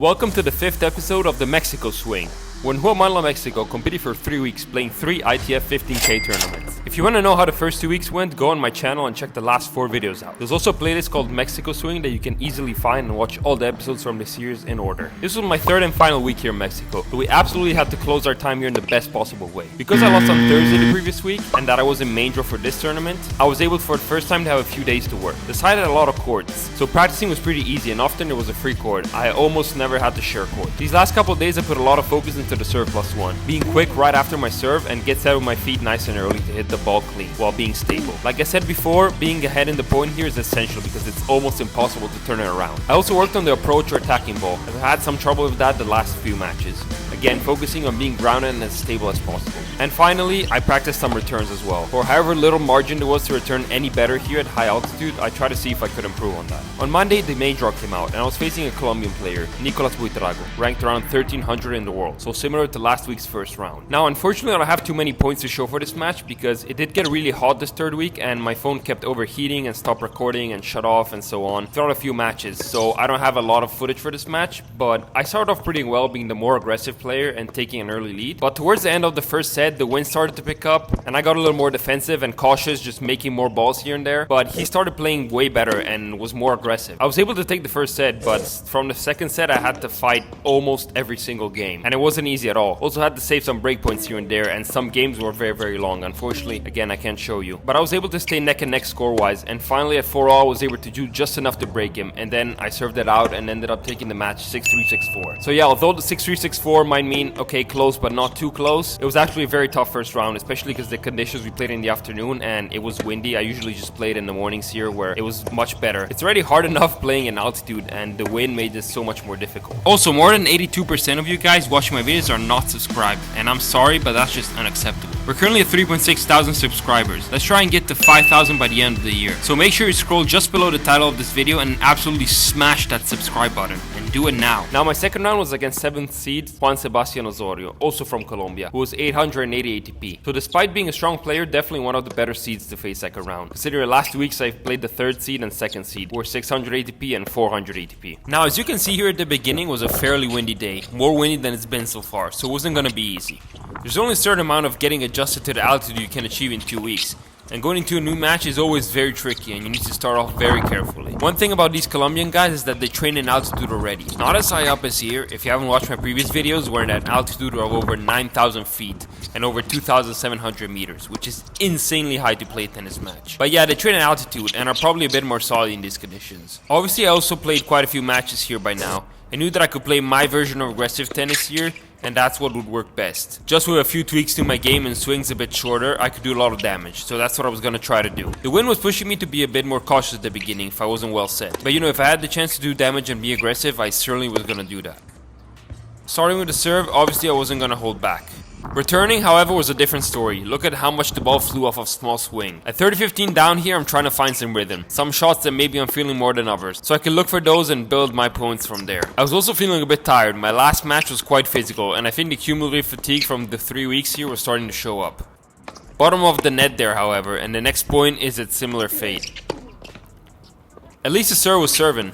Welcome to the 5th episode of the Mexico Swing. We're in Guatemala, Mexico, competing for 3 weeks, playing 3 ITF 15K tournaments. If you want to know how the first 2 weeks went, go on my channel and check the last 4 videos out. There's also a playlist called Mexico Swing that you can easily find and watch all the episodes from the series in order. This was my 3rd and final week here in Mexico, but we absolutely had to close our time here in the best possible way. Because I lost on Thursday the previous week, and that I was in main draw for this tournament, I was able for the first time to have a few days to work. The site had a lot of courts, so practicing was pretty easy and often there was a free court. I almost never had to share court. These last couple of days I put a lot of focus into the serve +1, being quick right after my serve and get set with my feet nice and early to hit the ball clean while being stable. Like I said before, being ahead in the point here is essential because it's almost impossible to turn it around. I also worked on the approach or attacking ball. I've had some trouble with that the last few matches. Again, focusing on being grounded and as stable as possible. And finally, I practiced some returns as well. For however little margin there was to return any better here at high altitude, I tried to see if I could improve on that. On Monday, the main draw came out and I was facing a Colombian player, Nicolas Buitrago, ranked around 1300 in the world, so similar to last week's first round. Now, unfortunately, I don't have too many points to show for this match because it did get really hot this 3rd week and my phone kept overheating and stopped recording and shut off and so on throughout a few matches, so I don't have a lot of footage for this match, but I started off pretty well being the more aggressive player and taking an early lead. But towards the end of the first set, the wind started to pick up and I got a little more defensive and cautious, just making more balls here and there, but he started playing way better and was more aggressive. I was able to take the first set, but from the second set I had to fight almost every single game and it wasn't easy at all. Also had to save some breakpoints here and there and some games were very long. Unfortunately, again, I can't show you, but I was able to stay neck and neck score wise, and finally at 4-all I was able to do just enough to break him, and then I served it out and ended up taking the match 6-3, 6-4. So yeah, although the 6-3, 6-4 might mean okay, close but not too close, it was actually a very tough first round, especially because the conditions we played in the afternoon and it was windy. I usually just played in the mornings here where it was much better. It's already hard enough playing in altitude and the wind made this so much more difficult. Also, more than 82% of you guys watching my videos are not subscribed, and I'm sorry, but that's just unacceptable. We're currently at 3.6 thousand subscribers. Let's try and get to 5,000 by the end of the year. So make sure you scroll just below the title of this video and absolutely smash that subscribe button, and do it now. Now my second round was against 7th seed Juan Sebastian Osorio, also from Colombia, who was 880 ATP. So despite being a strong player, definitely one of the better seeds to face second round. Considering the last 2 weeks I've played the 3rd seed and 2nd seed, who were 600 ATP and 400 ATP. Now as you can see here at the beginning was a fairly windy day, more windy than it's been so far, so it wasn't gonna be easy. There's only a certain amount of getting adjusted to the altitude you can achieve in 2 weeks. And going into a new match is always very tricky and you need to start off very carefully. One thing about these Colombian guys is that they train in altitude already. Not as high up as here. If you haven't watched my previous videos, we're at an altitude of over 9,000 feet and over 2,700 meters, which is insanely high to play a tennis match. But yeah, they train in altitude and are probably a bit more solid in these conditions. Obviously, I also played quite a few matches here by now. I knew that I could play my version of aggressive tennis here, and that's what would work best. Just with a few tweaks to my game and swings a bit shorter, I could do a lot of damage, so that's what I was gonna try to do. The wind was pushing me to be a bit more cautious at the beginning if I wasn't well set, but you know, if I had the chance to do damage and be aggressive, I certainly was gonna do that. Starting with the serve, obviously I wasn't gonna hold back. Returning, however, was a different story. Look at how much the ball flew off of small swing. At 30-15 down here, I'm trying to find some rhythm. Some shots that maybe I'm feeling more than others, so I can look for those and build my points from there. I was also feeling a bit tired. My last match was quite physical, and I think the cumulative fatigue from the 3 weeks here was starting to show up. Bottom of the net there, however, and the next point is its similar fate. At least the serve was serving.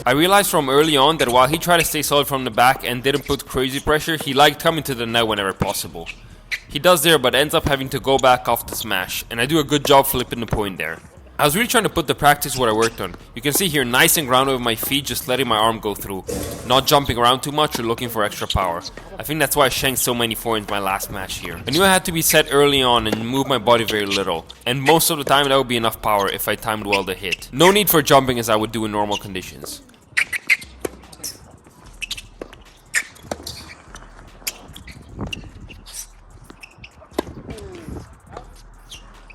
I realized from early on that while he tried to stay solid from the back and didn't put crazy pressure, he liked coming to the net whenever possible. He does there, but ends up having to go back off the smash, and I do a good job flipping the point there. I was really trying to put the practice what I worked on. You can see here, nice and grounded with my feet, just letting my arm go through, not jumping around too much or looking for extra power. I think that's why I shanked so many forehands my last match here. I knew I had to be set early on and move my body very little, and most of the time that would be enough power if I timed well the hit. No need for jumping as I would do in normal conditions.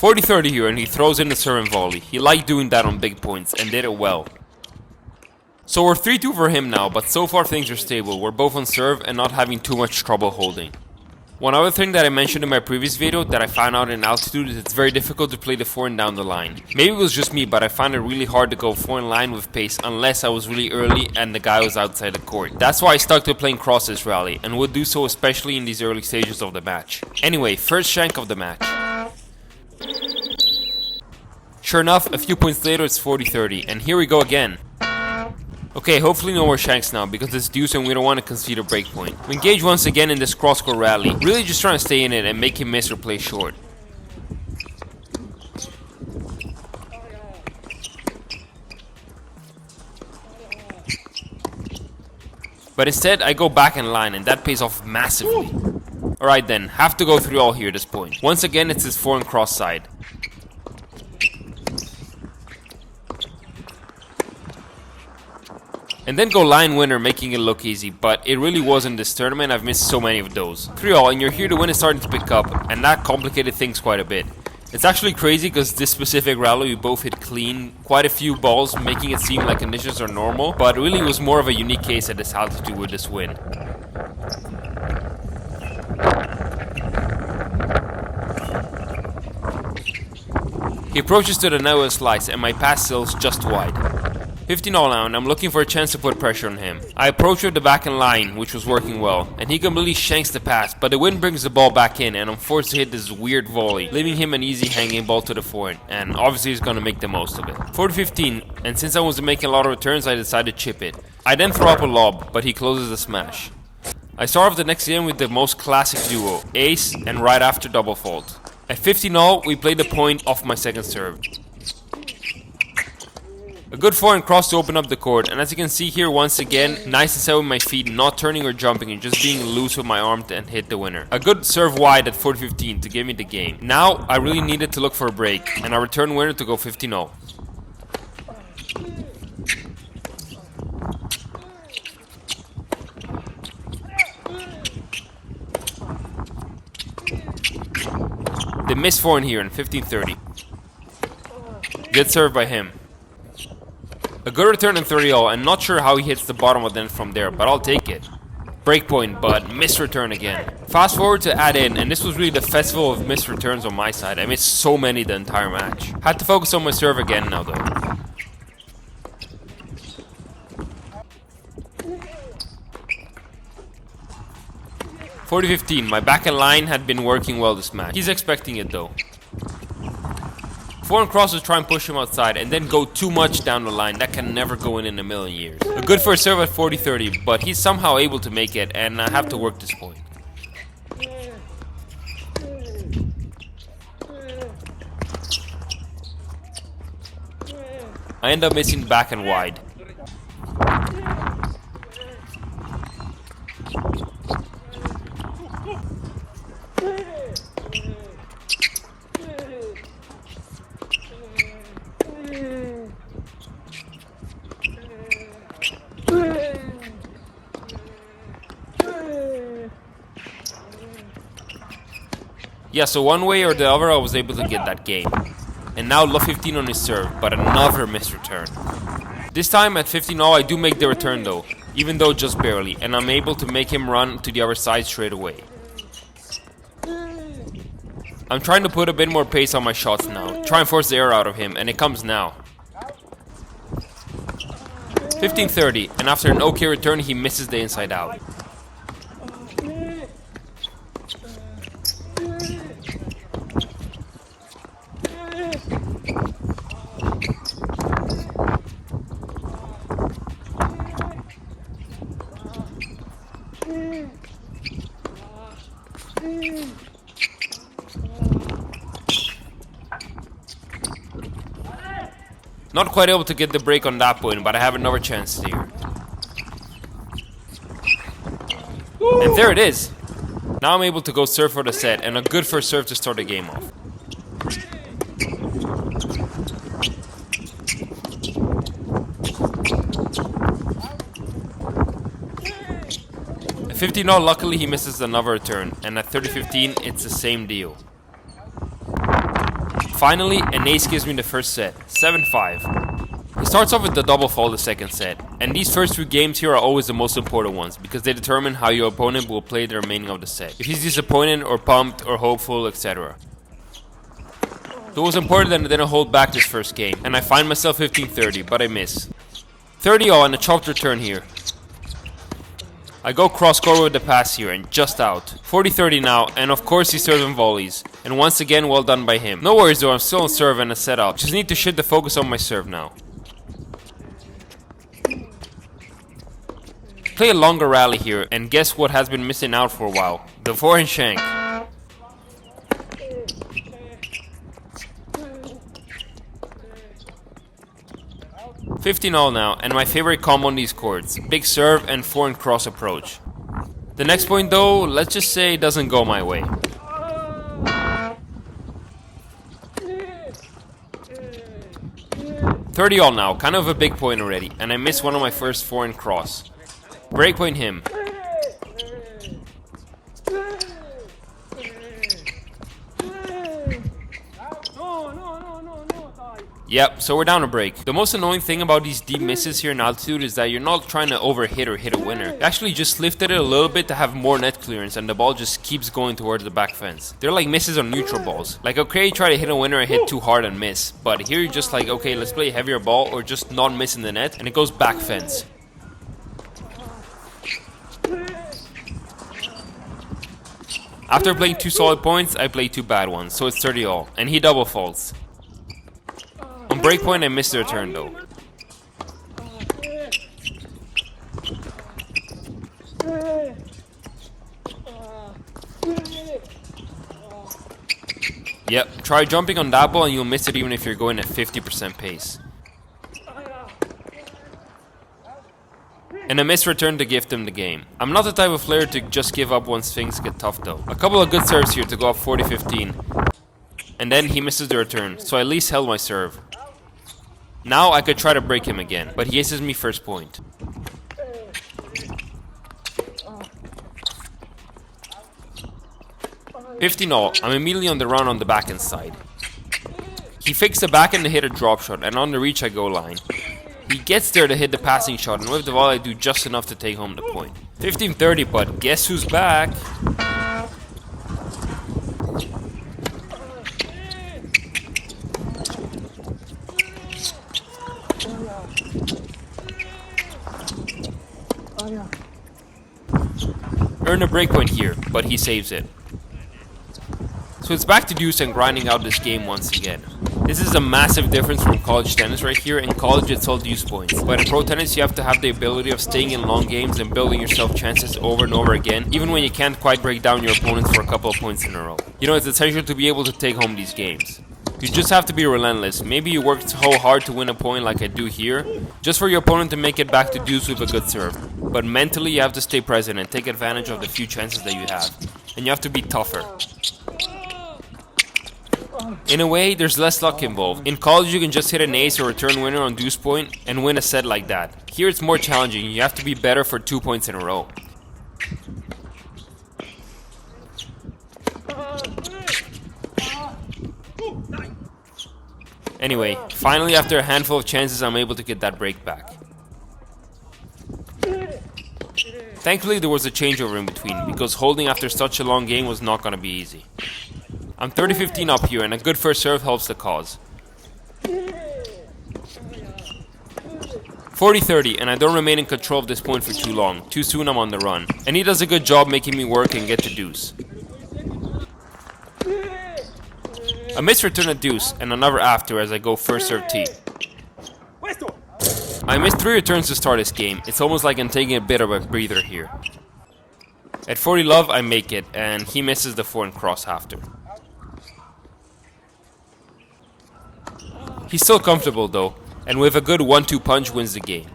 40-30 here, and he throws in the serve and volley. He liked doing that on big points and did it well. So we're 3-2 for him now, but so far things are stable. We're both on serve and not having too much trouble holding. One other thing that I mentioned in my previous video that I found out in altitude is it's very difficult to play the forehand down the line. Maybe it was just me, but I found it really hard to go forehand line with pace unless I was really early and the guy was outside the court. That's why I stuck to playing cross this rally, and would do so especially in these early stages of the match. Anyway, first shank of the match. Sure enough, a few points later it's 40-30, and here we go again. Okay, hopefully no more shanks now, because it's deuce and we don't want to concede a break point. We engage once again in this cross-court rally, really just trying to stay in it and make him miss or play short. But instead, I go back in line, and that pays off massively. Alright then, have to go 3-all here at this point. Once again, it's his forehand cross side. And then go line winner, making it look easy, but it really wasn't this tournament. I've missed so many of those. 3-all, and you're here to win is starting to pick up, and that complicated things quite a bit. It's actually crazy because this specific rally we both hit clean, quite a few balls, making it seem like conditions are normal, but really it was more of a unique case at this altitude with this win. He approaches to the net with a slice, and my pass sails just wide. 15-all now, and I'm looking for a chance to put pressure on him. I approach with the back in line, which was working well, and he completely shanks the pass, but the wind brings the ball back in, and I'm forced to hit this weird volley, leaving him an easy hanging ball to the forehand, and obviously he's gonna make the most of it. 40-15, and since I wasn't making a lot of returns, I decided to chip it. I then throw up a lob, but he closes the smash. I start off the next game with the most classic duo, ace and right after double fault. At 15-all, we played the point off my second serve. A good forehand cross to open up the court, and as you can see here once again, nice and set with my feet, not turning or jumping and just being loose with my arm and hit the winner. A good serve wide at 40-15 to give me the game. Now I really needed to look for a break, and I return winner to go 15-all. The miss forehand here in 15-30. Good serve by him. A good return in 30-all, and not sure how he hits the bottom of the net from there, but I'll take it. Breakpoint, but missed return again. Fast forward to add in, and this was really the festival of missed returns on my side. I missed so many the entire match. Had to focus on my serve again now though. (40-15), my back and line had been working well this match. He's expecting it though. Forehand crosses try and push him outside and then go too much down the line. That can never go in a million years. A good first serve at 40-30, but he's somehow able to make it, and I have to work this point. I end up missing back and wide. Yeah, so one way or the other I was able to get that game. And now love 15 on his serve, but another missed return. This time at 15-all I do make the return though, even though just barely, and I'm able to make him run to the other side straight away. I'm trying to put a bit more pace on my shots now, try and force the air out of him, and it comes now. 15-30, and after an okay return he misses the inside out. Not quite able to get the break on that point, but I have another chance here. And there it is! Now I'm able to go serve for the set, and a good first serve to start the game off. At 15-all, luckily he misses another return, and at 30-15, it's the same deal. Finally, an ace gives me the first set, 7-5. He starts off with the double fault the second set, and these first few games here are always the most important ones, because they determine how your opponent will play the remaining of the set. If he's disappointed or pumped or hopeful, etc. So it was important that I didn't hold back this first game, and I find myself 15-30, but I miss. 30-all and a chopped return here. I go cross-court with the pass here and just out. 40-30 now, and of course he's serving volleys. And once again, well done by him. No worries though, I'm still on serve and a setup. Just need to shift the focus on my serve now. Play a longer rally here, and guess what has been missing out for a while? The forehand shank. $15 now, and my favorite combo on these courts. Big serve and forehand cross approach. The next point though, let's just say it doesn't go my way. $30 now, kind of a big point already, and I missed one of my first forehand cross. Break point him. Yep, so we're down a break. The most annoying thing about these deep misses here in altitude is that you're not trying to overhit or hit a winner. You actually just lifted it a little bit to have more net clearance, and the ball just keeps going towards the back fence. They're like misses on neutral balls. Like, okay, try to hit a winner and hit too hard and miss. But here you're just like, okay, let's play a heavier ball or just not miss in the net, and it goes back fence. After playing 2 solid points, I played 2 bad ones, so it's 30-all, and he double faults. On breakpoint, I missed the return though. Yep, try jumping on that ball and you'll miss it even if you're going at 50% pace. And a missed return to gift him the game. I'm not the type of player to just give up once things get tough though. A couple of good serves here to go up 40-15. And then he misses the return, so I at least held my serve. Now I could try to break him again, but he aces me first point. $15-all, I'm immediately on the run on the backhand side. He fakes the backhand to hit a drop shot, and on the reach I go line. He gets there to hit the passing shot, and with the volley I do just enough to take home the point. 15-30, but guess who's back? Earn a breakpoint here, but he saves it. So it's back to deuce and grinding out this game once again. This is a massive difference from college tennis right here. In college it's all deuce points, but in pro tennis you have to have the ability of staying in long games and building yourself chances over and over again, even when you can't quite break down your opponents for a couple of points in a row. You know, it's essential to be able to take home these games. You just have to be relentless. Maybe you worked so hard to win a point like I do here, just for your opponent to make it back to deuce with a good serve. But mentally you have to stay present and take advantage of the few chances that you have. And you have to be tougher. In a way, there's less luck involved. In college you can just hit an ace or return winner on deuce point and win a set like that. Here it's more challenging. You have to be better for 2 points in a row. Anyway, finally after a handful of chances I'm able to get that break back. Thankfully there was a changeover in between, because holding after such a long game was not gonna be easy. I'm 30-15 up here and a good first serve helps the cause. 40-30 and I don't remain in control of this point for too long. Too soon I'm on the run. And he does a good job making me work and get to deuce. A missed return at deuce and another after as I go first serve tee. I missed 3 returns to start this game. It's almost like I'm taking a bit of a breather here. At 40 love I make it and he misses the forehand cross after. He's still comfortable though, and with a good 1-2 punch wins the game.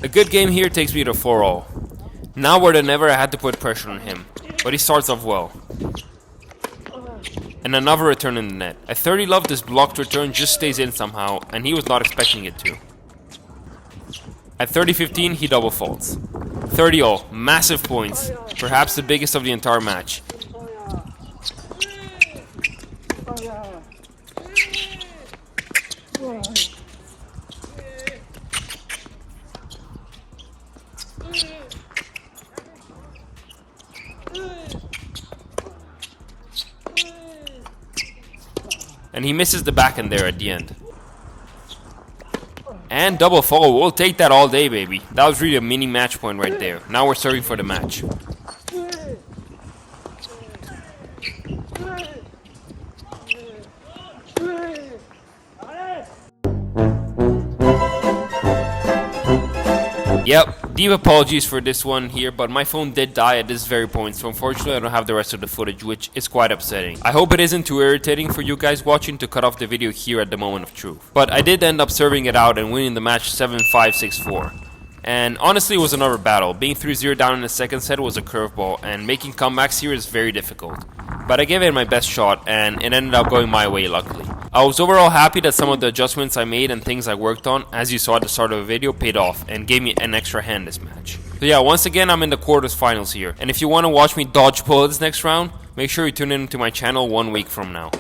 A good game here takes me to 4-all. Now more than ever I had to put pressure on him, but he starts off well. And another return in the net. At 30 love this blocked return just stays in somehow, and he was not expecting it to. At 30-15 he double faults. 30-all, massive points, perhaps the biggest of the entire match. And he misses the backhand there at the end. And double fault, we'll take that all day, baby. That was really a mini match point right there. Now we're serving for the match. Yep, deep apologies for this one here, but my phone did die at this very point, so unfortunately I don't have the rest of the footage, which is quite upsetting. I hope it isn't too irritating for you guys watching to cut off the video here at the moment of truth. But I did end up serving it out and winning the match 7-5, 6-4. And honestly, it was another battle. Being 3-0 down in the second set was a curveball, and making comebacks here is very difficult. But I gave it my best shot, and it ended up going my way, luckily. I was overall happy that some of the adjustments I made and things I worked on, as you saw at the start of the video, paid off and gave me an extra hand this match. So yeah, once again, I'm in the quarters finals here. And if you want to watch me dodge bullets next round, make sure you tune in to my channel 1 week from now.